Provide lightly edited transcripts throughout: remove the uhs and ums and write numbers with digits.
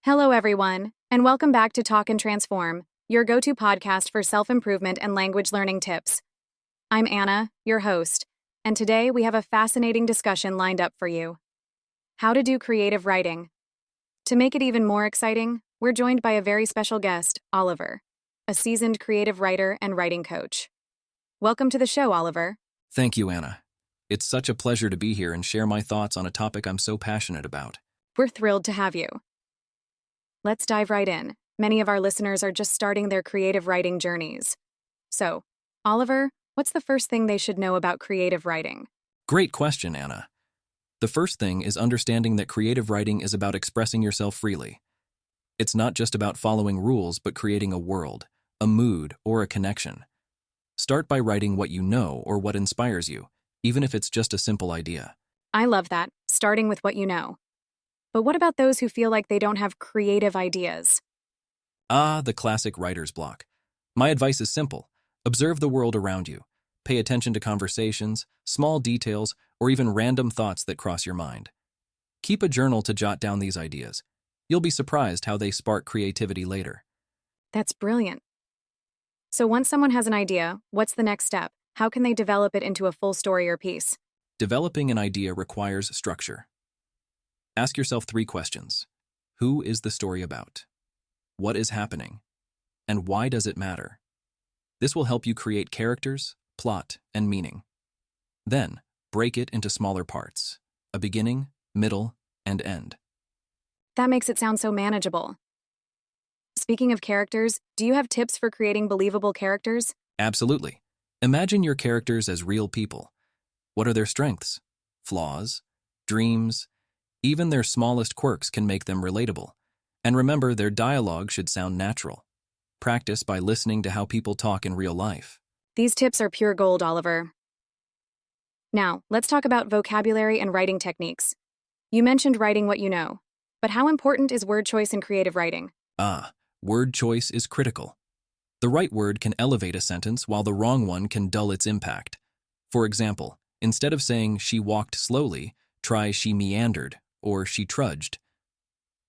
Hello, everyone, and welcome back to Talk and Transform, your go-to podcast for self-improvement and language learning tips. I'm Anna, your host, and today we have a fascinating discussion lined up for you. How to do creative writing. To make it even more exciting, we're joined by a very special guest, Oliver, a seasoned creative writer and writing coach. Welcome to the show, Oliver. Thank you, Anna. It's such a pleasure to be here and share my thoughts on a topic I'm so passionate about. We're thrilled to have you. Let's dive right in. Many of our listeners are just starting their creative writing journeys. So, Oliver, what's the first thing they should know about creative writing? Great question, Anna. The first thing is understanding that creative writing is about expressing yourself freely. It's not just about following rules, but creating a world, a mood, or a connection. Start by writing what you know or what inspires you, even if it's just a simple idea. I love that, starting with what you know. But what about those who feel like they don't have creative ideas? The classic writer's block. My advice is simple. Observe the world around you. Pay attention to conversations, small details, or even random thoughts that cross your mind. Keep a journal to jot down these ideas. You'll be surprised how they spark creativity later. That's brilliant. So once someone has an idea, what's the next step? How can they develop it into a full story or piece? Developing an idea requires structure. Ask yourself 3 questions. Who is the story about? What is happening? And why does it matter? This will help you create characters, plot, and meaning. Then, break it into smaller parts, a beginning, middle, and end. That makes it sound so manageable. Speaking of characters, do you have tips for creating believable characters? Absolutely. Imagine your characters as real people. What are their strengths, flaws, dreams? Even their smallest quirks can make them relatable. And remember, their dialogue should sound natural. Practice by listening to how people talk in real life. These tips are pure gold, Oliver. Now, let's talk about vocabulary and writing techniques. You mentioned writing what you know, but how important is word choice in creative writing? Word choice is critical. The right word can elevate a sentence while the wrong one can dull its impact. For example, instead of saying she walked slowly, try she meandered or she trudged.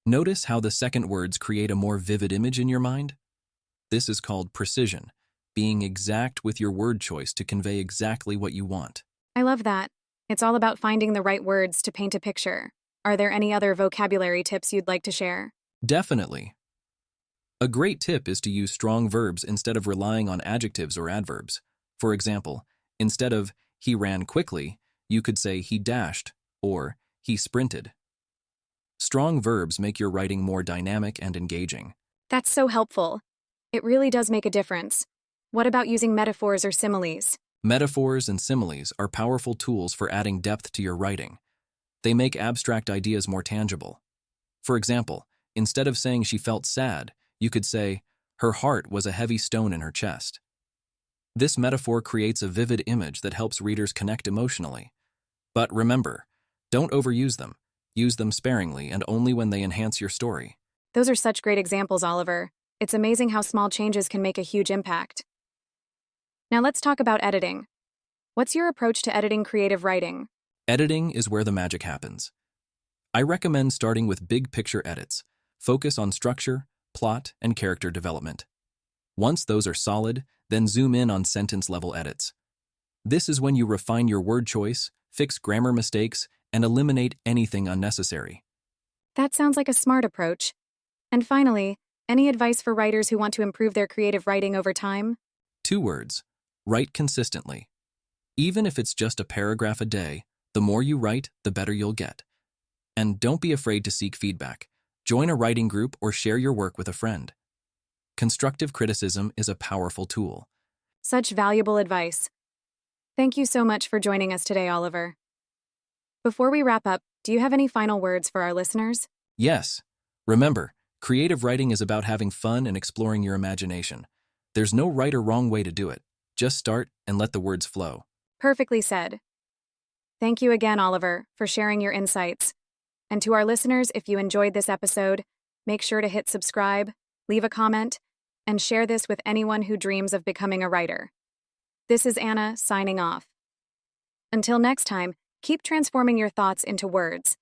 Notice how the second words create a more vivid image in your mind? This is called precision, being exact with your word choice to convey exactly what you want. I love that. It's all about finding the right words to paint a picture. Are there any other vocabulary tips you'd like to share? Definitely. A great tip is to use strong verbs instead of relying on adjectives or adverbs. For example, instead of he ran quickly, you could say he dashed or he sprinted. Strong verbs make your writing more dynamic and engaging. That's so helpful. It really does make a difference. What about using metaphors or similes? Metaphors and similes are powerful tools for adding depth to your writing. They make abstract ideas more tangible. For example, instead of saying she felt sad, you could say, her heart was a heavy stone in her chest. This metaphor creates a vivid image that helps readers connect emotionally. But remember, don't overuse them. Use them sparingly and only when they enhance your story. Those are such great examples, Oliver. It's amazing how small changes can make a huge impact. Now let's talk about editing. What's your approach to editing creative writing? Editing is where the magic happens. I recommend starting with big picture edits. Focus on structure, plot, and character development. Once those are solid, then zoom in on sentence-level edits. This is when you refine your word choice, fix grammar mistakes, and eliminate anything unnecessary. That sounds like a smart approach. And finally, any advice for writers who want to improve their creative writing over time? 2 words. Write consistently. Even if it's just a paragraph a day, the more you write, the better you'll get. And don't be afraid to seek feedback. Join a writing group or share your work with a friend. Constructive criticism is a powerful tool. Such valuable advice. Thank you so much for joining us today, Oliver. Before we wrap up, do you have any final words for our listeners? Yes. Remember, creative writing is about having fun and exploring your imagination. There's no right or wrong way to do it. Just start and let the words flow. Perfectly said. Thank you again, Oliver, for sharing your insights. And to our listeners, if you enjoyed this episode, make sure to hit subscribe, leave a comment, and share this with anyone who dreams of becoming a writer. This is Anna, signing off. Until next time, keep transforming your thoughts into words.